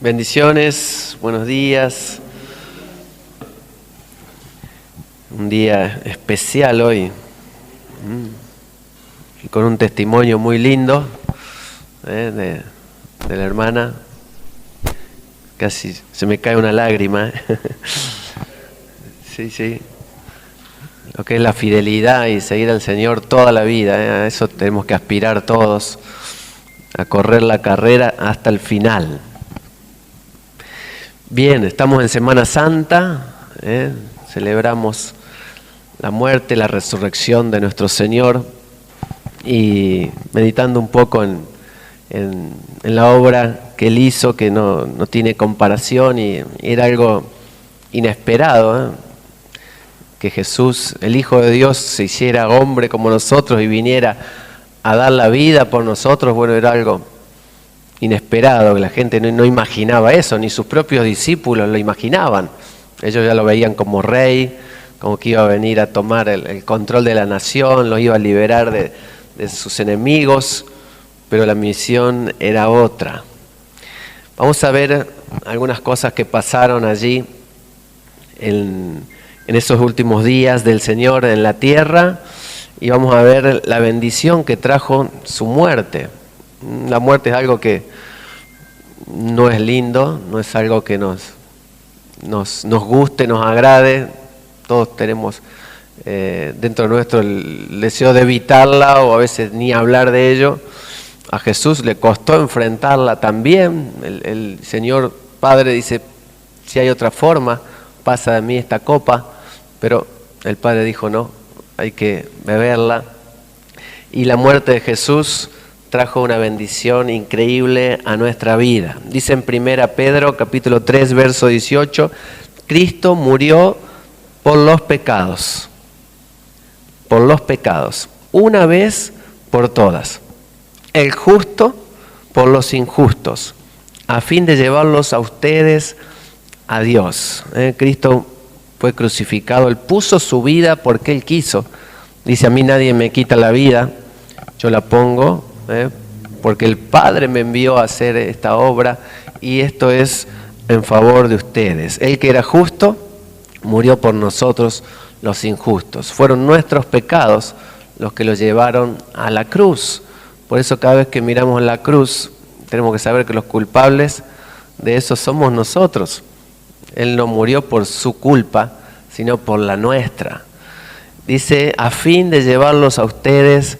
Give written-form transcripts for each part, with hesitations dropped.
Bendiciones, buenos días. Un día especial hoy, y con un testimonio muy lindo de la hermana. Casi se me cae una lágrima. Sí. Lo que es la fidelidad y seguir al Señor toda la vida, a eso tenemos que aspirar todos, a correr la carrera hasta el final. Bien, estamos en Semana Santa, celebramos la muerte, la resurrección de nuestro Señor y meditando un poco en la obra que Él hizo, que no tiene comparación y era algo inesperado, que Jesús, el Hijo de Dios, se hiciera hombre como nosotros y viniera a dar la vida por nosotros. Bueno, era algo inesperado, que la gente no imaginaba eso, ni sus propios discípulos lo imaginaban. Ellos ya lo veían como rey, como que iba a venir a tomar el control de la nación, los iba a liberar de sus enemigos, pero la misión era otra. Vamos a ver algunas cosas que pasaron allí en esos últimos días del Señor en la tierra, y vamos a ver la bendición que trajo su muerte. La muerte es algo que no es lindo, no es algo que nos guste, nos agrade. Todos tenemos dentro de nuestro el deseo de evitarla o a veces ni hablar de ello. A Jesús le costó enfrentarla también. El Señor Padre dice, si hay otra forma, pasa de mí esta copa. Pero el Padre dijo, no, hay que beberla. Y la muerte de Jesús trajo una bendición increíble a nuestra vida. Dice en 1 Pedro capítulo 3 verso 18, Cristo murió por los pecados, una vez por todas, el justo por los injustos, a fin de llevarlos a ustedes a Dios. Cristo fue crucificado, Él puso su vida porque Él quiso. Dice, a mí nadie me quita la vida, yo la pongo, porque el Padre me envió a hacer esta obra y esto es en favor de ustedes. Él que era justo, murió por nosotros los injustos. Fueron nuestros pecados los que los llevaron a la cruz. Por eso cada vez que miramos la cruz, tenemos que saber que los culpables de eso somos nosotros. Él no murió por su culpa, sino por la nuestra. Dice, a fin de llevarlos a ustedes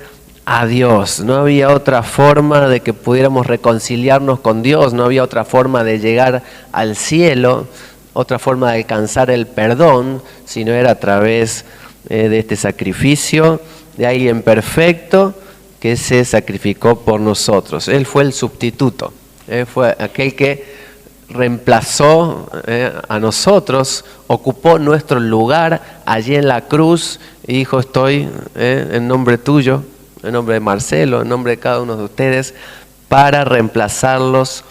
a Dios. No había otra forma de que pudiéramos reconciliarnos con Dios, no había otra forma de llegar al cielo, otra forma de alcanzar el perdón, sino era a través de este sacrificio de alguien perfecto que se sacrificó por nosotros. Él fue el sustituto, fue aquel que reemplazó a nosotros, ocupó nuestro lugar allí en la cruz y dijo, estoy en nombre tuyo, en nombre de Marcelo, en nombre de cada uno de ustedes, para reemplazarlos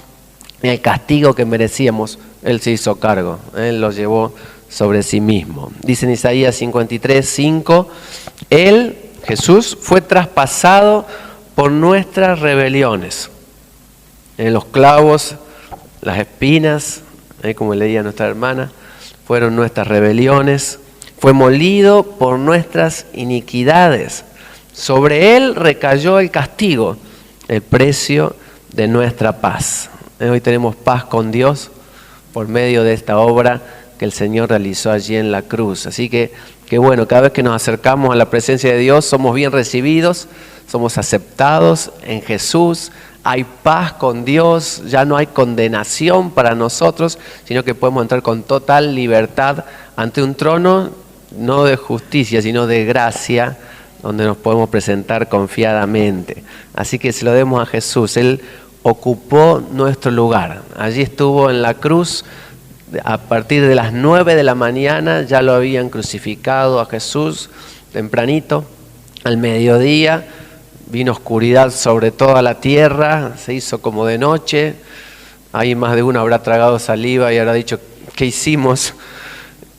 en el castigo que merecíamos. Él se hizo cargo, Él lo llevó sobre sí mismo. Dice en Isaías 53, 5, Él, Jesús, fue traspasado por nuestras rebeliones. En los clavos, las espinas, como leía nuestra hermana, fueron nuestras rebeliones. Fue molido por nuestras iniquidades. Sobre Él recayó el castigo, el precio de nuestra paz. Hoy tenemos paz con Dios por medio de esta obra que el Señor realizó allí en la cruz. Así que bueno, cada vez que nos acercamos a la presencia de Dios, somos bien recibidos, somos aceptados en Jesús. Hay paz con Dios, ya no hay condenación para nosotros, sino que podemos entrar con total libertad ante un trono, no de justicia, sino de gracia, donde nos podemos presentar confiadamente. Así que se lo demos a Jesús. Él ocupó nuestro lugar. Allí estuvo en la cruz. A partir de las 9 de la mañana ya lo habían crucificado a Jesús, tempranito, al mediodía. Vino oscuridad sobre toda la tierra, se hizo como de noche. Ahí más de uno habrá tragado saliva y habrá dicho, ¿qué hicimos?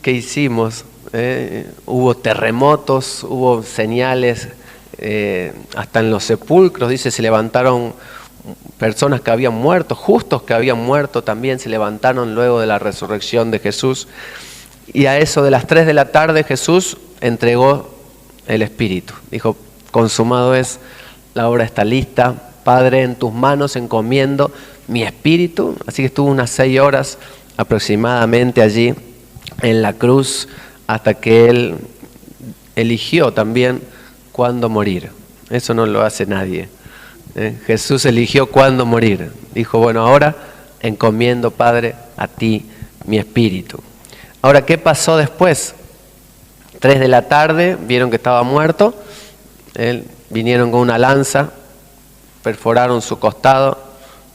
¿Qué hicimos? Hubo terremotos, hubo señales, hasta en los sepulcros, dice, se levantaron personas que habían muerto, justos que habían muerto también, se levantaron luego de la resurrección de Jesús. Y a eso de las 3 de la tarde Jesús entregó el Espíritu. Dijo, consumado es, la obra está lista. Padre, en tus manos encomiendo mi espíritu. Así que estuvo unas 6 horas aproximadamente allí en la cruz hasta que Él eligió también cuándo morir. Eso no lo hace nadie. Jesús eligió cuándo morir. Dijo, bueno, ahora encomiendo, Padre, a ti mi espíritu. Ahora, ¿qué pasó después? 3 de la tarde, vieron que estaba muerto. Vinieron con una lanza, perforaron su costado,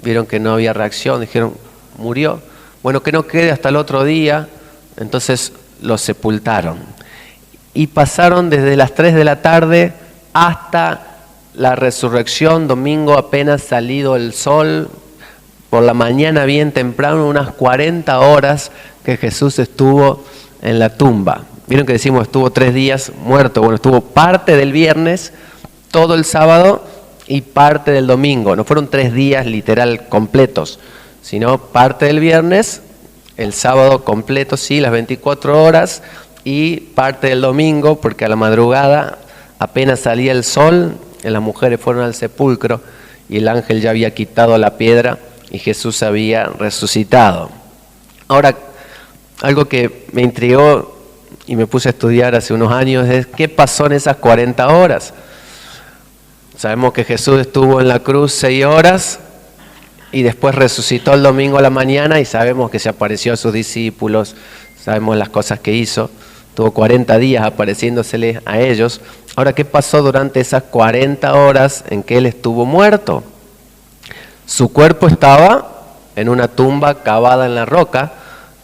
vieron que no había reacción, dijeron, murió. Bueno, que no quede hasta el otro día. Entonces lo sepultaron. Y pasaron desde las 3 de la tarde hasta la resurrección, domingo apenas salido el sol, por la mañana bien temprano, unas 40 horas que Jesús estuvo en la tumba. Vieron que decimos estuvo 3 días muerto. Bueno, estuvo parte del viernes, todo el sábado y parte del domingo. No fueron 3 días literal completos, sino parte del viernes, el sábado completo, sí, las 24 horas, y parte del domingo, porque a la madrugada apenas salía el sol, las mujeres fueron al sepulcro y el ángel ya había quitado la piedra y Jesús había resucitado. Ahora, algo que me intrigó y me puse a estudiar hace unos años es qué pasó en esas 40 horas. Sabemos que Jesús estuvo en la cruz 6 horas y después resucitó el domingo a la mañana y sabemos que se apareció a sus discípulos, sabemos las cosas que hizo, tuvo 40 días apareciéndosele a ellos. Ahora, ¿qué pasó durante esas 40 horas en que Él estuvo muerto? Su cuerpo estaba en una tumba cavada en la roca,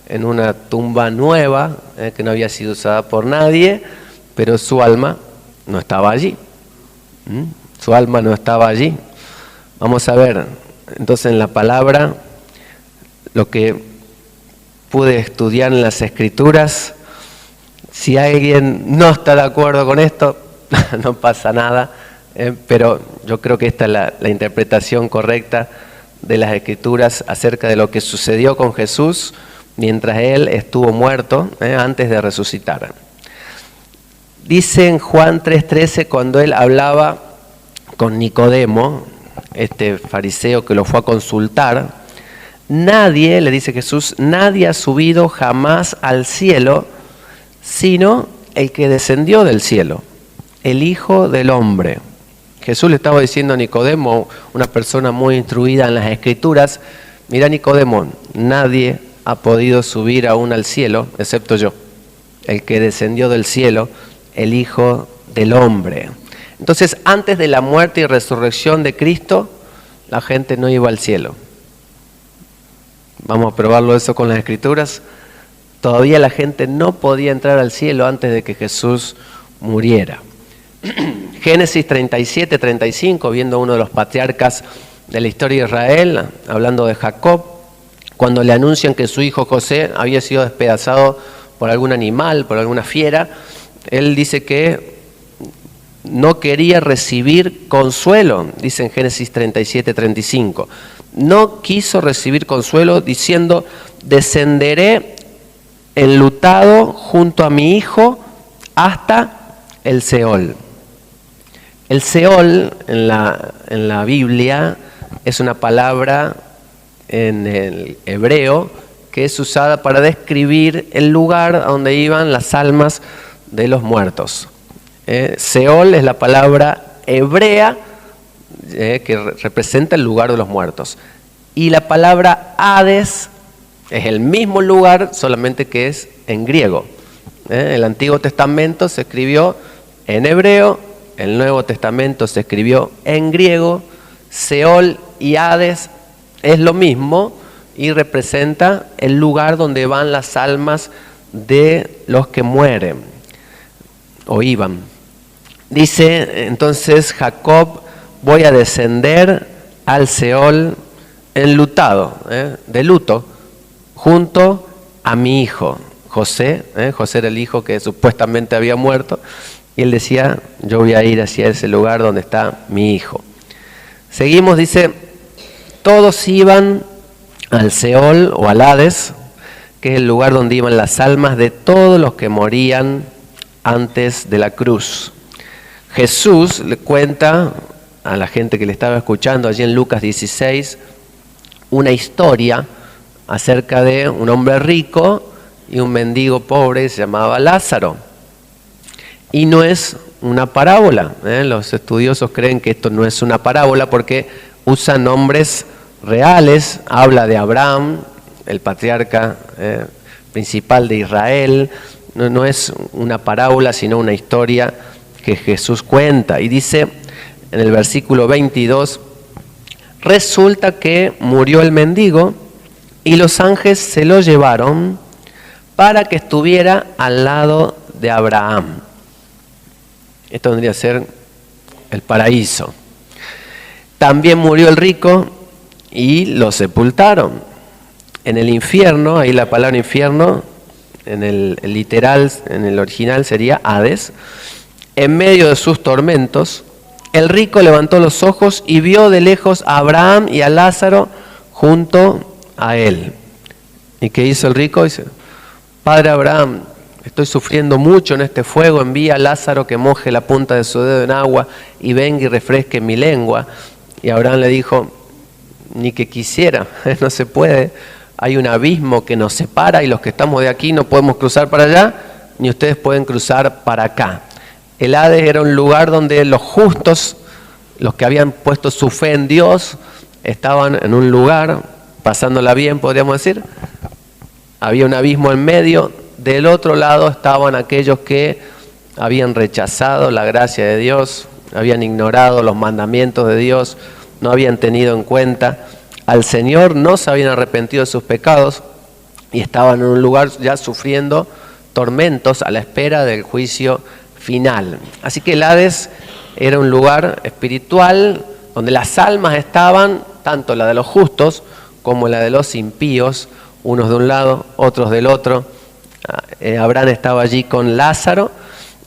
en una tumba nueva, que no había sido usada por nadie, pero su alma no estaba allí. Su alma no estaba allí. Vamos a ver, entonces en la palabra, lo que pude estudiar en las Escrituras, si alguien no está de acuerdo con esto, no pasa nada, pero yo creo que esta es la interpretación correcta de las Escrituras acerca de lo que sucedió con Jesús mientras Él estuvo muerto, antes de resucitar. Dice en Juan 3:13, cuando Él hablaba con Nicodemo, este fariseo que lo fue a consultar, nadie, le dice Jesús, nadie ha subido jamás al cielo, sino el que descendió del cielo, el Hijo del Hombre. Jesús le estaba diciendo a Nicodemo, una persona muy instruida en las Escrituras, mira Nicodemo, nadie ha podido subir aún al cielo, excepto yo, el que descendió del cielo, el Hijo del Hombre. Entonces, antes de la muerte y resurrección de Cristo, la gente no iba al cielo. Vamos a probarlo eso con las Escrituras. Todavía la gente no podía entrar al cielo antes de que Jesús muriera. Génesis 37-35, viendo uno de los patriarcas de la historia de Israel, hablando de Jacob, cuando le anuncian que su hijo José había sido despedazado por algún animal, por alguna fiera, él dice que no quería recibir consuelo, dice en Génesis 37-35. No quiso recibir consuelo diciendo, descenderé enlutado junto a mi hijo hasta el Seol. El Seol en la Biblia es una palabra en el hebreo que es usada para describir el lugar a donde iban las almas de los muertos. Seol es la palabra hebrea que representa el lugar de los muertos. Y la palabra Hades es el mismo lugar, solamente que es en griego. El Antiguo Testamento se escribió en hebreo, el Nuevo Testamento se escribió en griego. Seol y Hades es lo mismo y representa el lugar donde van las almas de los que mueren o iban. Dice entonces Jacob, voy a descender al Seol enlutado, de luto, junto a mi hijo José. José era el hijo que supuestamente había muerto, y él decía, yo voy a ir hacia ese lugar donde está mi hijo. Seguimos, dice, Todos iban al Seol o al Hades, que es el lugar donde iban las almas de todos los que morían antes de la cruz. Jesús le cuenta a la gente que le estaba escuchando allí en Lucas 16 una historia acerca de un hombre rico y un mendigo pobre que se llamaba Lázaro. Y no es una parábola. Los estudiosos creen que esto no es una parábola porque usa nombres reales, habla de Abraham, el patriarca principal de Israel. No es una parábola, sino una historia que Jesús cuenta. Y dice en el versículo 22, resulta que murió el mendigo y los ángeles se lo llevaron para que estuviera al lado de Abraham. Esto vendría a ser el paraíso. También murió el rico y lo sepultaron. En el infierno, ahí la palabra infierno, en el literal, en el original sería Hades. En medio de sus tormentos, el rico levantó los ojos y vio de lejos a Abraham y a Lázaro junto a él. ¿Y qué hizo el rico? Dice, Padre Abraham, estoy sufriendo mucho en este fuego, envía a Lázaro que moje la punta de su dedo en agua y venga y refresque mi lengua. Y Abraham le dijo, ni que quisiera, no se puede. Hay un abismo que nos separa y los que estamos de aquí no podemos cruzar para allá, ni ustedes pueden cruzar para acá. El Hades era un lugar donde los justos, los que habían puesto su fe en Dios, estaban en un lugar, pasándola bien, podríamos decir. Había un abismo en medio. Del otro lado estaban aquellos que habían rechazado la gracia de Dios, habían ignorado los mandamientos de Dios, no habían tenido en cuenta al Señor, no se habían arrepentido de sus pecados y estaban en un lugar ya sufriendo tormentos a la espera del juicio final. Así que el Hades era un lugar espiritual donde las almas estaban, tanto la de los justos como la de los impíos, unos de un lado, otros del otro. Abraham estaba allí con Lázaro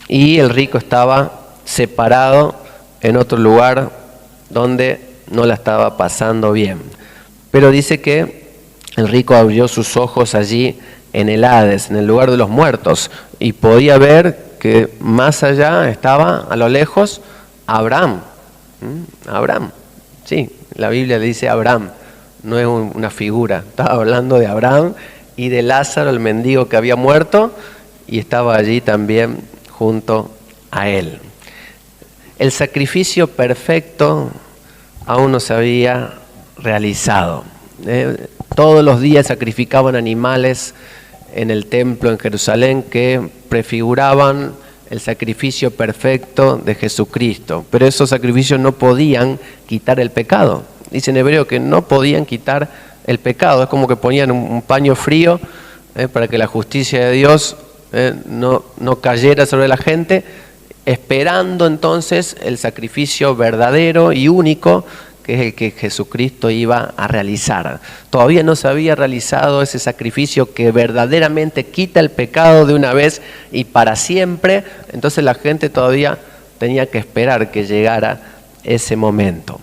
y el rico estaba separado en otro lugar donde no la estaba pasando bien. Pero dice que el rico abrió sus ojos allí en el Hades, en el lugar de los muertos, y podía ver que más allá estaba, a lo lejos, Abraham. Abraham, sí, la Biblia le dice Abraham, no es una figura, estaba hablando de Abraham y de Lázaro, el mendigo que había muerto, y estaba allí también junto a él. El sacrificio perfecto aún no se había realizado. Todos los días sacrificaban animales en el templo en Jerusalén que prefiguraban el sacrificio perfecto de Jesucristo, pero esos sacrificios no podían quitar el pecado. Dice en hebreo que no podían quitar el pecado, es como que ponían un paño frío para que la justicia de Dios no cayera sobre la gente, esperando entonces el sacrificio verdadero y único, que es el que Jesucristo iba a realizar. Todavía no se había realizado ese sacrificio que verdaderamente quita el pecado de una vez y para siempre, entonces la gente todavía tenía que esperar que llegara ese momento.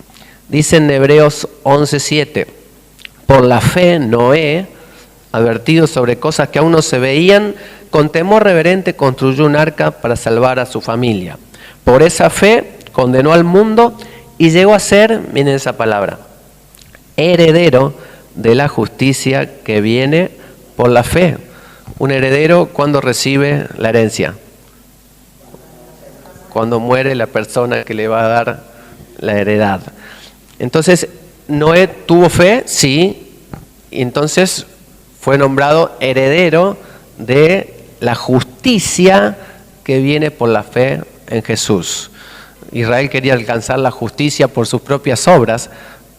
Dice en Hebreos 11:7, por la fe Noé, advertido sobre cosas que aún no se veían, con temor reverente construyó un arca para salvar a su familia. Por esa fe condenó al mundo y llegó a ser, miren esa palabra, heredero de la justicia que viene por la fe. Un heredero, ¿cuándo recibe la herencia? Cuando muere la persona que le va a dar la heredad. Entonces, Noé tuvo fe, sí, y entonces fue nombrado heredero de la justicia que viene por la fe en Jesús. Israel quería alcanzar la justicia por sus propias obras,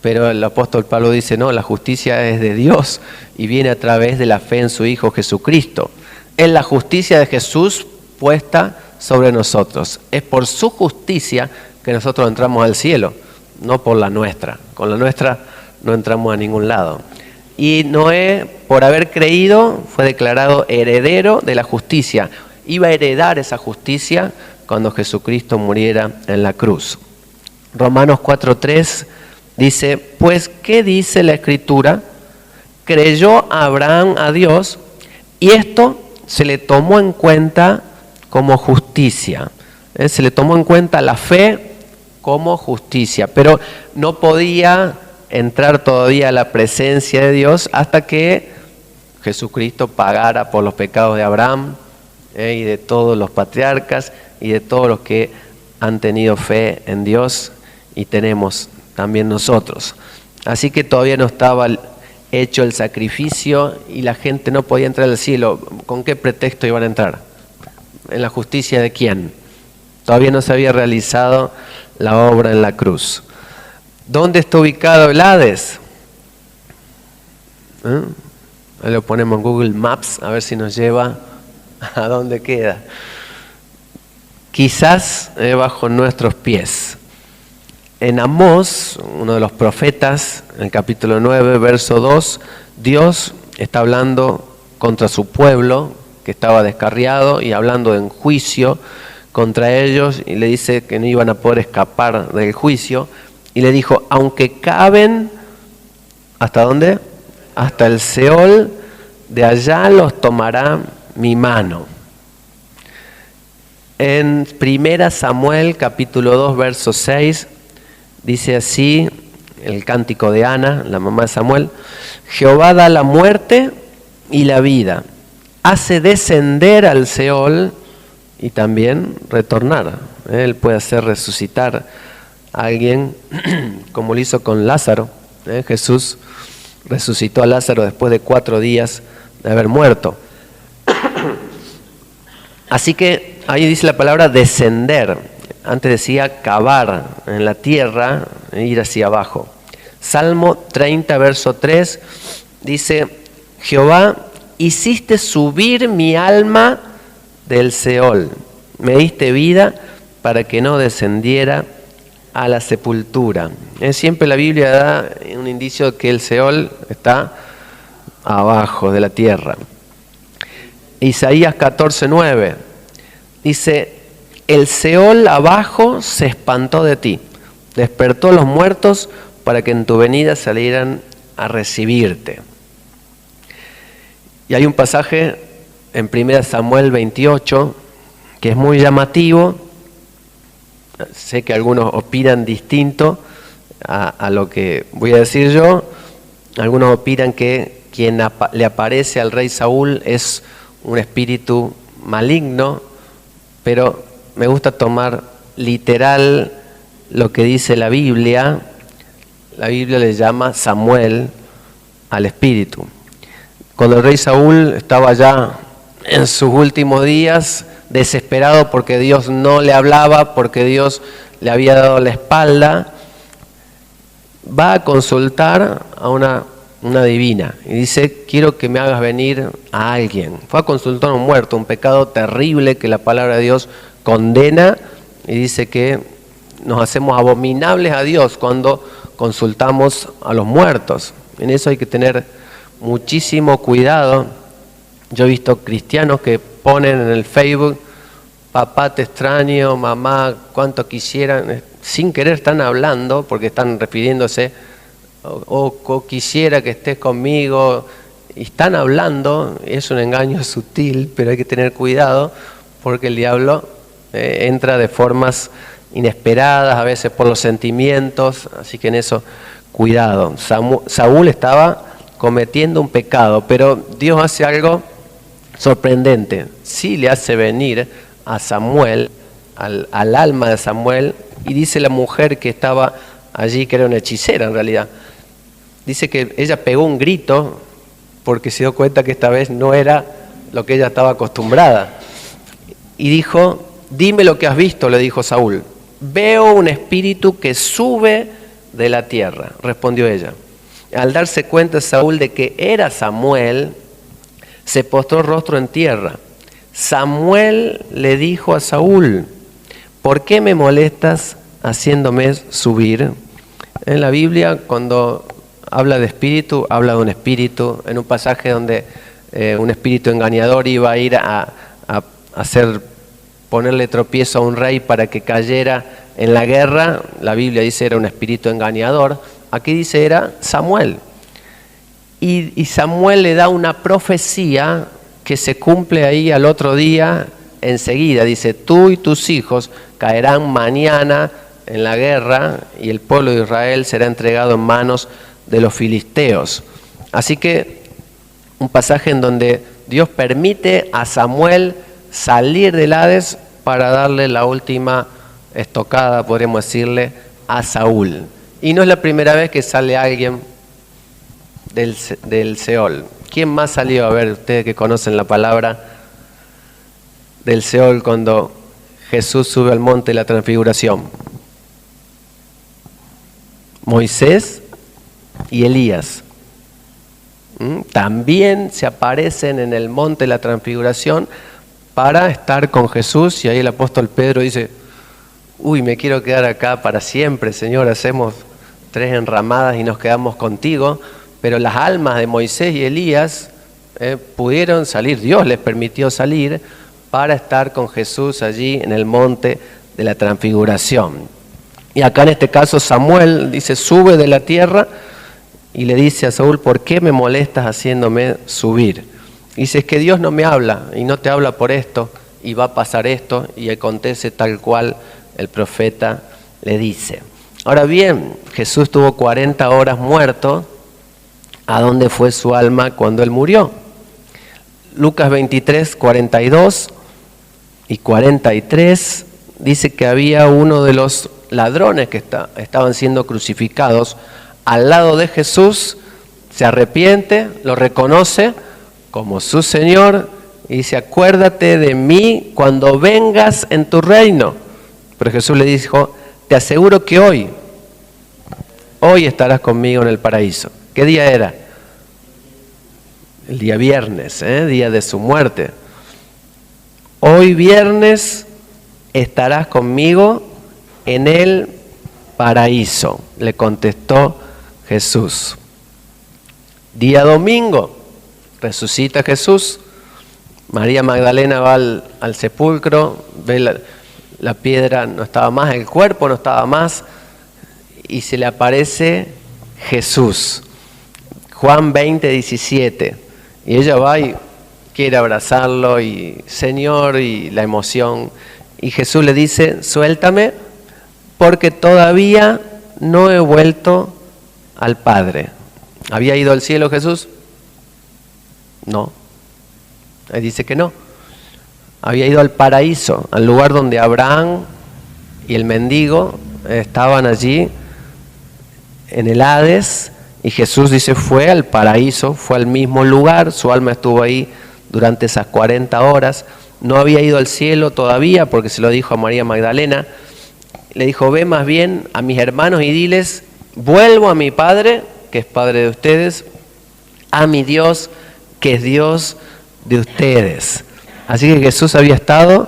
pero el apóstol Pablo dice, no, la justicia es de Dios y viene a través de la fe en su Hijo Jesucristo. Es la justicia de Jesús puesta sobre nosotros. Es por su justicia que nosotros entramos al cielo, no por la nuestra. Con la nuestra no entramos a ningún lado. Y Noé, por haber creído, fue declarado heredero de la justicia. Iba a heredar esa justicia cuando Jesucristo muriera en la cruz. Romanos 4:3 Dice, pues, ¿qué dice la Escritura? Creyó Abraham a Dios y esto se le tomó en cuenta como justicia. Se le tomó en cuenta la fe como justicia, pero no podía entrar todavía a la presencia de Dios hasta que Jesucristo pagara por los pecados de Abraham y de todos los patriarcas y de todos los que han tenido fe en Dios y tenemos también nosotros. Así que todavía no estaba hecho el sacrificio y la gente no podía entrar al cielo. ¿Con qué pretexto iban a entrar? ¿En la justicia de quién? Todavía no se había realizado la obra en la cruz. ¿Dónde está ubicado el Hades? Ahí lo ponemos en Google Maps a ver si nos lleva a dónde queda. Quizás bajo nuestros pies. En Amós, uno de los profetas, en el capítulo 9, verso 2, Dios está hablando contra su pueblo que estaba descarriado y hablando en juicio contra ellos y le dice que no iban a poder escapar del juicio y le dijo, aunque caben, ¿hasta dónde? Hasta el Seol, de allá los tomará mi mano. En 1 Samuel capítulo 2 verso 6 dice así el cántico de Ana, la mamá de Samuel, Jehová da la muerte y la vida, hace descender al Seol y también retornar. Él puede hacer resucitar a alguien como lo hizo con Lázaro. Jesús resucitó a Lázaro después de 4 días de haber muerto. Así que ahí dice la palabra descender. Antes decía cavar en la tierra e ir hacia abajo. Salmo 30, verso 3 dice, Jehová, hiciste subir mi alma del Seol, me diste vida para que no descendiera a la sepultura. Siempre la Biblia da un indicio de que el Seol está abajo de la tierra. Isaías 14:9 dice, el Seol abajo se espantó de ti, despertó a los muertos para que en tu venida salieran a recibirte. Y hay un pasaje en 1 Samuel 28 que es muy llamativo. Sé que algunos opinan distinto a lo que voy a decir yo. Algunos opinan que quien le aparece al rey Saúl es un espíritu maligno, pero me gusta tomar literal lo que dice la Biblia. La Biblia le llama Samuel al espíritu. Cuando el rey Saúl estaba ya en sus últimos días, desesperado porque Dios no le hablaba, porque Dios le había dado la espalda, va a consultar a una divina y dice, quiero que me hagas venir a alguien. Fue a consultar a un muerto, un pecado terrible que la palabra de Dios condena y dice que nos hacemos abominables a Dios cuando consultamos a los muertos. En eso hay que tener muchísimo cuidado. Yo he visto cristianos que ponen en el Facebook, papá te extraño, mamá, cuánto quisieran, sin querer están hablando porque están refiriéndose, o quisiera que estés conmigo, y están hablando. Es un engaño sutil, pero hay que tener cuidado porque el diablo entra de formas inesperadas, a veces por los sentimientos, así que en eso cuidado. Saúl estaba cometiendo un pecado, pero Dios hace algo sorprendente. Sí le hace venir a Samuel, al alma de Samuel, y dice la mujer que estaba allí, que era una hechicera en realidad, dice que ella pegó un grito porque se dio cuenta que esta vez no era lo que ella estaba acostumbrada. Y dijo, dime lo que has visto, le dijo Saúl. Veo un espíritu que sube de la tierra, respondió ella. Al darse cuenta Saúl de que era Samuel, se postró rostro en tierra. Samuel le dijo a Saúl, ¿por qué me molestas haciéndome subir? En la Biblia, cuando habla de espíritu, habla de un espíritu. En un pasaje donde un espíritu engañador iba a ir a ponerle tropiezo a un rey para que cayera en la guerra, la Biblia dice era un espíritu engañador. aquí dice era Samuel. Y Samuel le da una profecía que se cumple ahí al otro día enseguida. Dice, tú y tus hijos caerán mañana en la guerra y el pueblo de Israel será entregado en manos de los filisteos. Así que un pasaje en donde Dios permite a Samuel salir del Hades para darle la última estocada, podríamos decirle, a Saúl. Y no es la primera vez que sale alguien del Seol. ¿Quién más salió? A ver, ustedes que conocen la palabra del Seol cuando Jesús sube al monte de la transfiguración. Moisés y Elías. También se aparecen en el monte de la transfiguración para estar con Jesús, y ahí el apóstol Pedro dice, uy, me quiero quedar acá para siempre, Señor, hacemos 3 enramadas y nos quedamos contigo. Pero las almas de Moisés y Elías pudieron salir, Dios les permitió salir para estar con Jesús allí en el monte de la transfiguración. Y acá en este caso Samuel dice, sube de la tierra y le dice a Saúl, ¿por qué me molestas haciéndome subir? Y dice, es que Dios no me habla y no te habla por esto y va a pasar esto y acontece tal cual el profeta le dice. Ahora bien, Jesús tuvo 40 horas muerto. ¿A dónde fue su alma cuando él murió? Lucas 23, 42 y 43 dice que había uno de los ladrones que estaban siendo crucificados al lado de Jesús, se arrepiente, lo reconoce como su Señor y dice, acuérdate de mí cuando vengas en tu reino. Pero Jesús le dijo, te aseguro que hoy estarás conmigo en el paraíso. ¿Qué día era? El día viernes, día de su muerte. Hoy viernes estarás conmigo en el paraíso, le contestó Jesús. Día domingo, resucita Jesús. María Magdalena va al sepulcro, ve la piedra no estaba más, el cuerpo no estaba más, y se le aparece Jesús. Juan 20, 17. Y ella va y quiere abrazarlo, y Señor, y la emoción. Y Jesús le dice, suéltame, porque todavía no he vuelto al Padre. ¿Había ido al cielo Jesús? No. Ahí dice que no. Había ido al paraíso, al lugar donde Abraham y el mendigo estaban allí en el Hades. Y Jesús dice, fue al paraíso, fue al mismo lugar, su alma estuvo ahí durante esas 40 horas. No había ido al cielo todavía porque se lo dijo a María Magdalena. Le dijo, ve más bien a mis hermanos y diles, vuelvo a mi Padre, que es Padre de ustedes, a mi Dios, que es Dios de ustedes. Así que Jesús había estado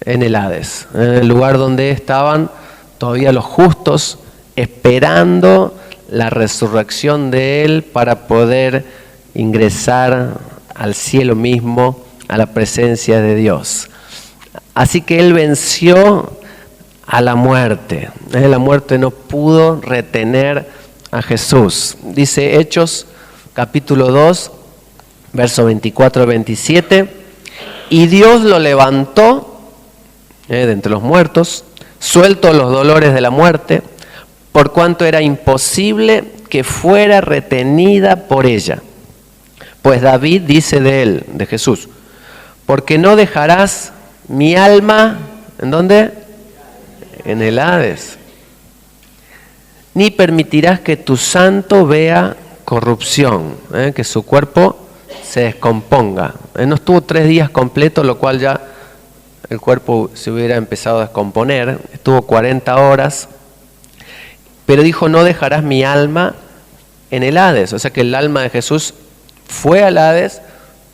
en el Hades, en el lugar donde estaban todavía los justos, esperando la resurrección de Él para poder ingresar al cielo mismo, a la presencia de Dios. Así que Él venció a la muerte. La muerte no pudo retener a Jesús. Dice Hechos capítulo 2, verso 24-27, y Dios lo levantó de entre los muertos, suelto los dolores de la muerte, por cuanto era imposible que fuera retenida por ella. Pues David dice de él, de Jesús, porque no dejarás mi alma, ¿en dónde? En el Hades. Ni permitirás que tu santo vea corrupción, que su cuerpo se descomponga. No estuvo 3 días completos, lo cual ya el cuerpo se hubiera empezado a descomponer. Estuvo 40 horas. Pero dijo, no dejarás mi alma en el Hades. O sea que el alma de Jesús fue al Hades,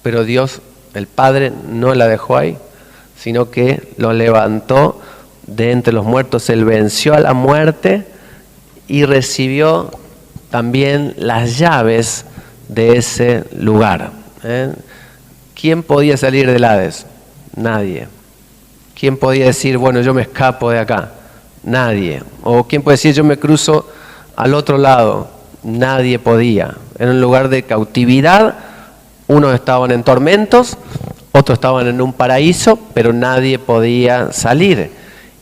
pero Dios, el Padre, no la dejó ahí, sino que lo levantó de entre los muertos. Él venció a la muerte y recibió también las llaves de ese lugar. ¿Quién podía salir del Hades? Nadie. ¿Quién podía decir, bueno, yo me escapo de acá? Nadie. O quién puede decir, yo me cruzo al otro lado. Nadie podía. Era un lugar de cautividad. Unos estaban en tormentos, otros estaban en un paraíso, pero nadie podía salir.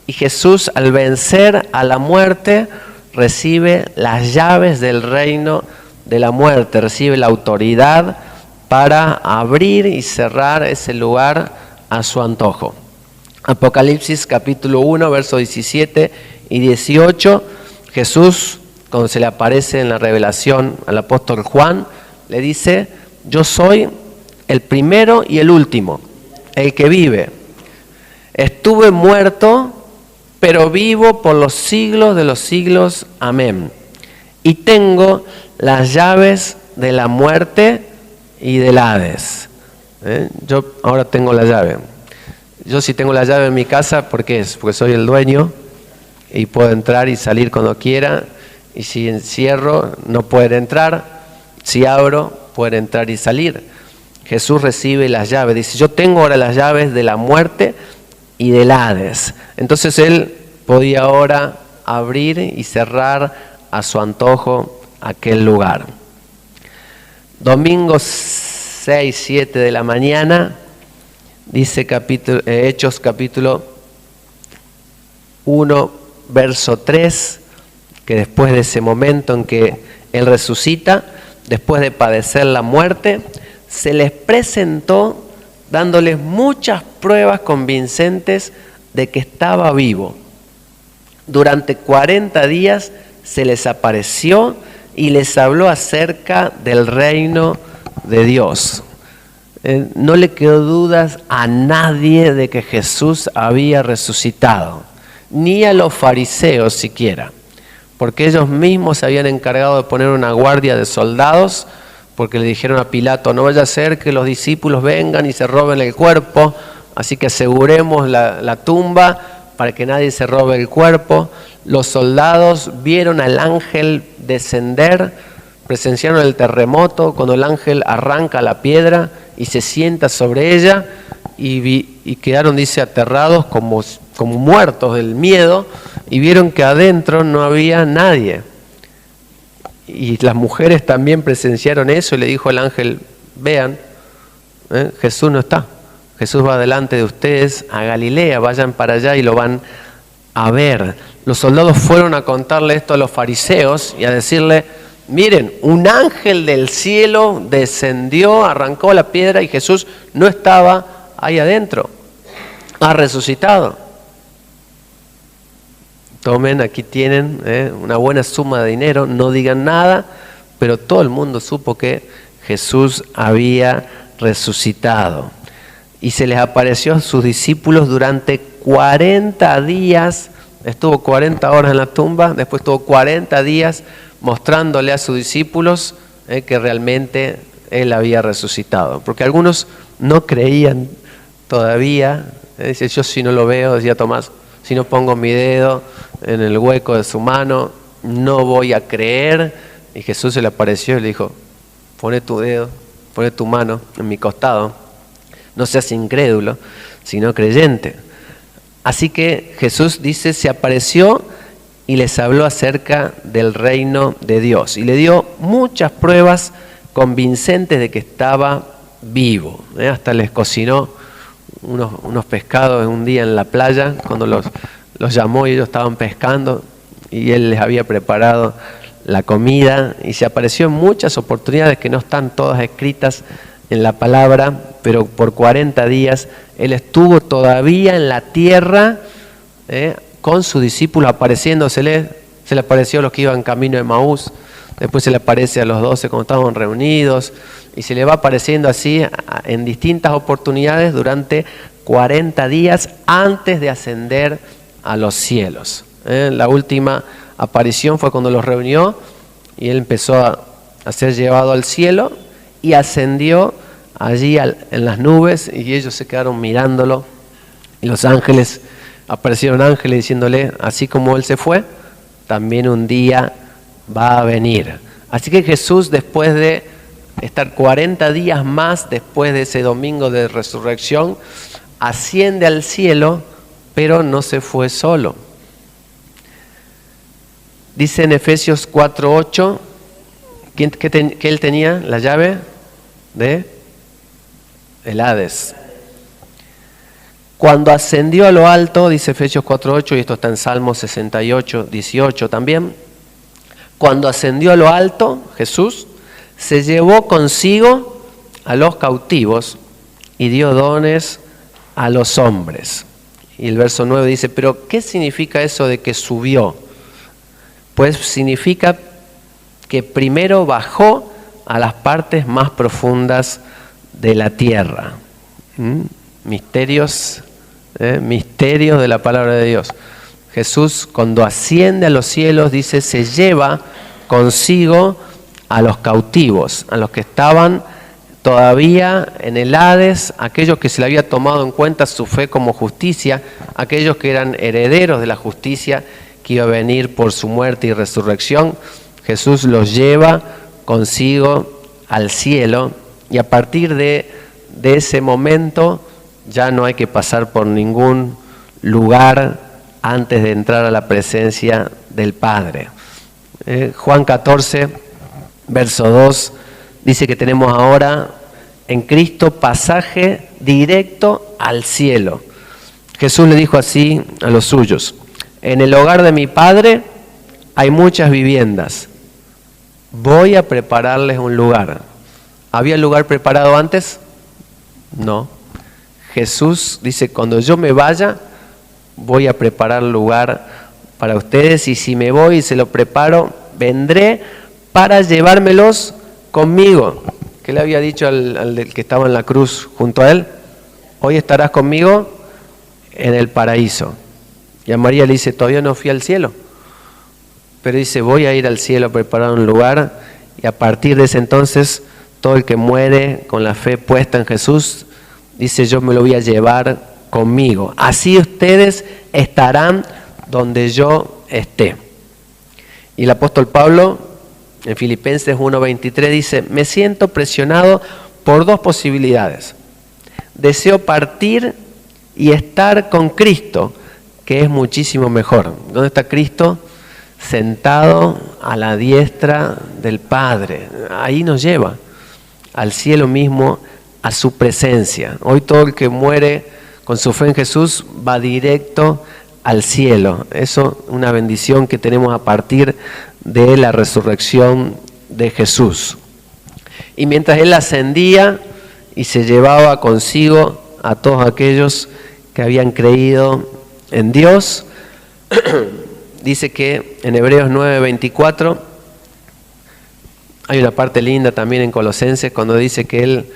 Y Jesús, al vencer a la muerte, recibe las llaves del reino de la muerte, recibe la autoridad para abrir y cerrar ese lugar a su antojo. Apocalipsis capítulo 1, versos 17 y 18, Jesús, cuando se le aparece en la revelación al apóstol Juan, le dice: yo soy el primero y el último, el que vive. Estuve muerto, pero vivo por los siglos de los siglos. Amén. Y tengo las llaves de la muerte y del Hades. Yo ahora tengo la llave. Yo sí tengo la llave en mi casa, ¿por qué es? Porque soy el dueño y puedo entrar y salir cuando quiera. Y si encierro, no pueden entrar. Si abro, pueden entrar y salir. Jesús recibe las llaves. Dice: yo tengo ahora las llaves de la muerte y del Hades. Entonces Él podía ahora abrir y cerrar a su antojo aquel lugar. Domingo 6, 7 de la mañana, dice Hechos capítulo 1, verso 3, que después de ese momento en que Él resucita, después de padecer la muerte, se les presentó dándoles muchas pruebas convincentes de que estaba vivo. Durante 40 días se les apareció y les habló acerca del reino de Dios. No le quedó dudas a nadie de que Jesús había resucitado, ni a los fariseos siquiera, porque ellos mismos se habían encargado de poner una guardia de soldados, porque le dijeron a Pilato: no vaya a ser que los discípulos vengan y se roben el cuerpo, así que aseguremos la tumba para que nadie se robe el cuerpo. Los soldados vieron al ángel descender, presenciaron el terremoto, cuando el ángel arranca la piedra y se sienta sobre ella, y quedaron, dice, aterrados como muertos del miedo, y vieron que adentro no había nadie. Y las mujeres también presenciaron eso, y le dijo el ángel: vean, Jesús no está. Jesús va delante de ustedes a Galilea, vayan para allá y lo van a ver. Los soldados fueron a contarle esto a los fariseos y a decirle: miren, un ángel del cielo descendió, arrancó la piedra y Jesús no estaba ahí adentro, ha resucitado. Tomen, aquí tienen una buena suma de dinero, no digan nada, pero todo el mundo supo que Jesús había resucitado. Y se les apareció a sus discípulos durante 40 días, estuvo 40 horas en la tumba, después estuvo 40 días mostrándole a sus discípulos que realmente Él había resucitado. Porque algunos no creían todavía, dice: yo si no lo veo, decía Tomás, si no pongo mi dedo en el hueco de su mano, no voy a creer. Y Jesús se le apareció y le dijo: pone tu dedo, pone tu mano en mi costado. No seas incrédulo, sino creyente. Así que Jesús, dice, se apareció y les habló acerca del reino de Dios. Y le dio muchas pruebas convincentes de que estaba vivo. Hasta les cocinó unos pescados un día en la playa, cuando los llamó y ellos estaban pescando, y Él les había preparado la comida, y se apareció en muchas oportunidades que no están todas escritas en la palabra, pero por 40 días Él estuvo todavía en la tierra con sus discípulos apareciéndosele. Se le apareció a los que iban camino de Emaús, después se le aparece a los 12 cuando estaban reunidos, y se le va apareciendo así en distintas oportunidades durante 40 días antes de ascender a los cielos. La última aparición fue cuando los reunió y Él empezó a ser llevado al cielo y ascendió allí en las nubes, y ellos se quedaron mirándolo, y los ángeles, aparecieron ángeles diciéndole: así como Él se fue, también un día va a venir. Así que Jesús, después de estar 40 días más después de ese domingo de resurrección, asciende al cielo, pero no se fue solo. Dice en Efesios 4:8, que él tenía la llave de el Hades. Cuando ascendió a lo alto, dice Efesios 4:8, y esto está en Salmo 68:18 también. Cuando ascendió a lo alto, Jesús se llevó consigo a los cautivos y dio dones a los hombres. Y el verso 9 dice, pero ¿qué significa eso de que subió? Pues significa que primero bajó a las partes más profundas de la tierra. Misterios de la palabra de Dios. Jesús, cuando asciende a los cielos, dice, se lleva consigo a los cautivos, a los que estaban todavía en el Hades, aquellos que se le había tomado en cuenta su fe como justicia, aquellos que eran herederos de la justicia que iba a venir por su muerte y resurrección. Jesús los lleva consigo al cielo, y a partir de ese momento ya no hay que pasar por ningún lugar antes de entrar a la presencia del Padre. Juan 14, verso 2, dice que tenemos ahora en Cristo pasaje directo al cielo. Jesús le dijo así a los suyos, en el hogar de mi Padre hay muchas viviendas, voy a prepararles un lugar. ¿Había lugar preparado antes? No. Jesús dice, cuando yo me vaya, voy a preparar lugar para ustedes, y si me voy y se lo preparo, vendré para llevármelos conmigo. ¿Qué le había dicho al que estaba en la cruz junto a él? Hoy estarás conmigo en el paraíso. Y a María le dice, todavía no fui al cielo. Pero dice, voy a ir al cielo a preparar un lugar, y a partir de ese entonces, todo el que muere con la fe puesta en Jesús, dice, yo me lo voy a llevar conmigo. Así ustedes estarán donde yo esté. Y el apóstol Pablo, en Filipenses 1:23, dice, me siento presionado por dos posibilidades. Deseo partir y estar con Cristo, que es muchísimo mejor. ¿Dónde está Cristo? Sentado a la diestra del Padre. Ahí nos lleva al cielo mismo, a su presencia. Hoy todo el que muere con su fe en Jesús va directo al cielo. Eso es una bendición que tenemos a partir de la resurrección de Jesús. Y mientras Él ascendía y se llevaba consigo a todos aquellos que habían creído en Dios, dice que en Hebreos 9:24, hay una parte linda también en Colosenses cuando dice que Él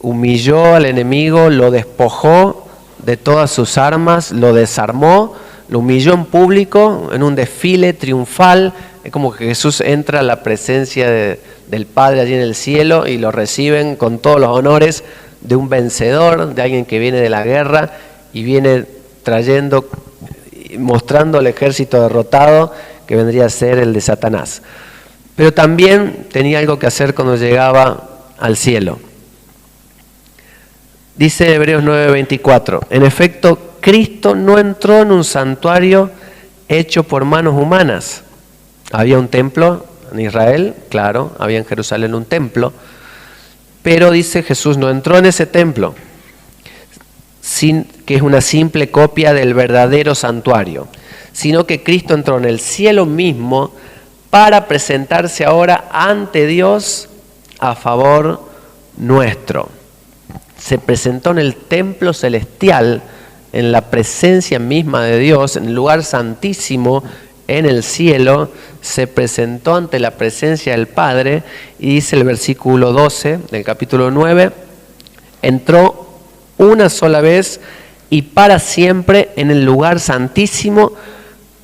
humilló al enemigo, lo despojó de todas sus armas, lo desarmó, lo humilló en público, en un desfile triunfal. Es como que Jesús entra a la presencia del Padre allí en el cielo y lo reciben con todos los honores de un vencedor, de alguien que viene de la guerra y viene trayendo, mostrando el ejército derrotado que vendría a ser el de Satanás. Pero también tenía algo que hacer cuando llegaba al cielo. Dice Hebreos 9:24, en efecto, Cristo no entró en un santuario hecho por manos humanas. Había un templo en Israel, claro, había en Jerusalén un templo, pero dice Jesús no entró en ese templo, que es una simple copia del verdadero santuario, sino que Cristo entró en el cielo mismo para presentarse ahora ante Dios a favor nuestro. Se presentó en el templo celestial, en la presencia misma de Dios, en el lugar santísimo, en el cielo, se presentó ante la presencia del Padre, y dice el versículo 12 del capítulo 9, entró una sola vez y para siempre en el lugar santísimo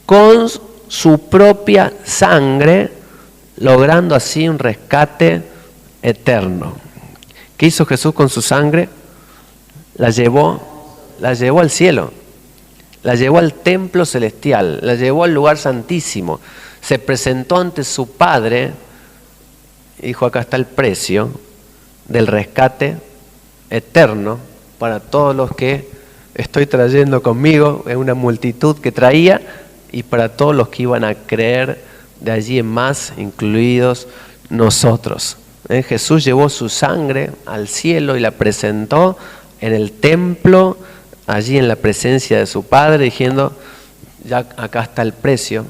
con su propia sangre, logrando así un rescate eterno. ¿Qué hizo Jesús con su sangre? La llevó al cielo, la llevó al templo celestial, la llevó al lugar santísimo, se presentó ante su Padre y dijo, acá está el precio del rescate eterno para todos los que estoy trayendo conmigo. Es una multitud que traía, y para todos los que iban a creer de allí en más, incluidos nosotros. Jesús llevó su sangre al cielo y la presentó en el templo, allí en la presencia de su Padre, diciendo, ya acá está el precio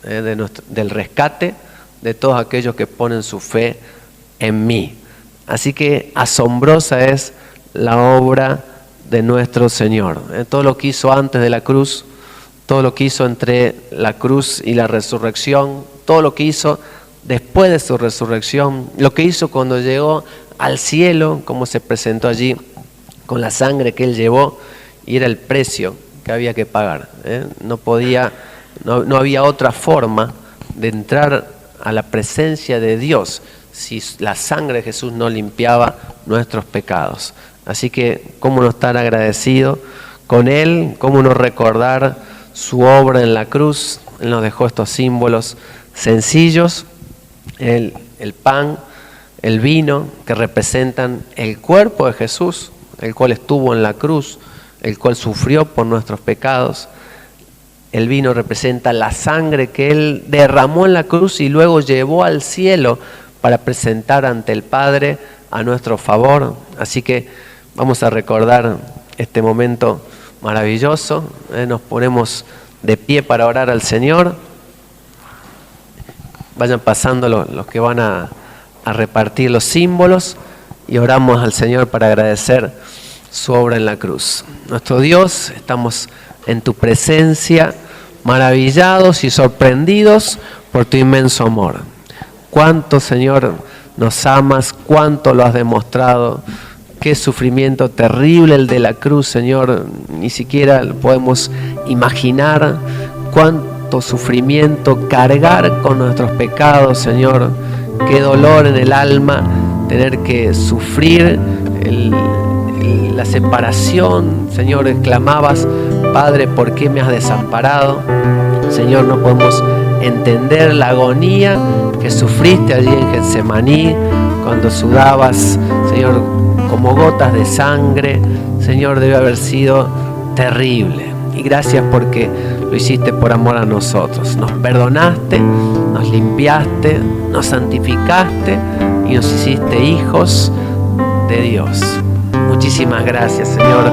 del rescate de todos aquellos que ponen su fe en mí. Así que asombrosa es la obra de nuestro Señor. Todo lo que hizo antes de la cruz, todo lo que hizo entre la cruz y la resurrección, todo lo que hizo después de su resurrección, lo que hizo cuando llegó al cielo, como se presentó allí con la sangre que Él llevó, y era el precio que había que pagar. No había otra forma de entrar a la presencia de Dios si la sangre de Jesús no limpiaba nuestros pecados. Así que, ¿cómo no estar agradecido con Él? ¿Cómo no recordar su obra en la cruz? Él nos dejó estos símbolos sencillos, el pan, el vino, que representan el cuerpo de Jesús, el cual estuvo en la cruz, el cual sufrió por nuestros pecados. El vino representa la sangre que Él derramó en la cruz y luego llevó al cielo para presentar ante el Padre a nuestro favor. Así que vamos a recordar este momento maravilloso. Nos ponemos de pie para orar al Señor. Vayan pasando los que van a repartir los símbolos y oramos al Señor para agradecer su obra en la cruz. Nuestro Dios, estamos en tu presencia, maravillados y sorprendidos por tu inmenso amor. Cuánto, Señor, nos amas, cuánto lo has demostrado. Qué sufrimiento terrible el de la cruz, Señor. Ni siquiera lo podemos imaginar. Cuánto sufrimiento cargar con nuestros pecados, Señor. Qué dolor en el alma tener que sufrir la separación. Señor, exclamabas, Padre, ¿por qué me has desamparado? Señor, no podemos entender la agonía que sufriste allí en Getsemaní, cuando sudabas, Señor, como gotas de sangre. Señor, debe haber sido terrible. Y gracias porque lo hiciste por amor a nosotros. Nos perdonaste, nos limpiaste, nos santificaste y nos hiciste hijos de Dios. Muchísimas gracias, Señor.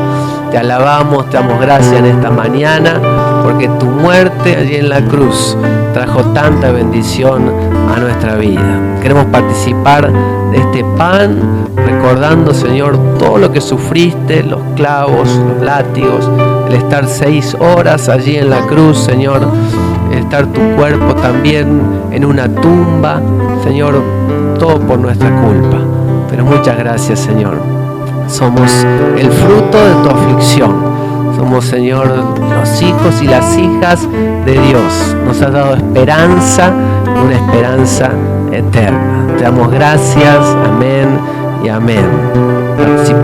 Te alabamos, te damos gracias en esta mañana, porque tu muerte allí en la cruz trajo tanta bendición a nuestra vida. Queremos participar de este pan, recordando, Señor, todo lo que sufriste, los clavos, los látigos, el estar 6 horas allí en la cruz, Señor, el estar tu cuerpo también en una tumba, Señor, todo por nuestra culpa. Pero muchas gracias, Señor. Somos el fruto de tu aflicción. Somos, Señor, los hijos y las hijas de Dios. Nos has dado esperanza, una esperanza eterna. Te damos gracias. Amén y amén. Participamos.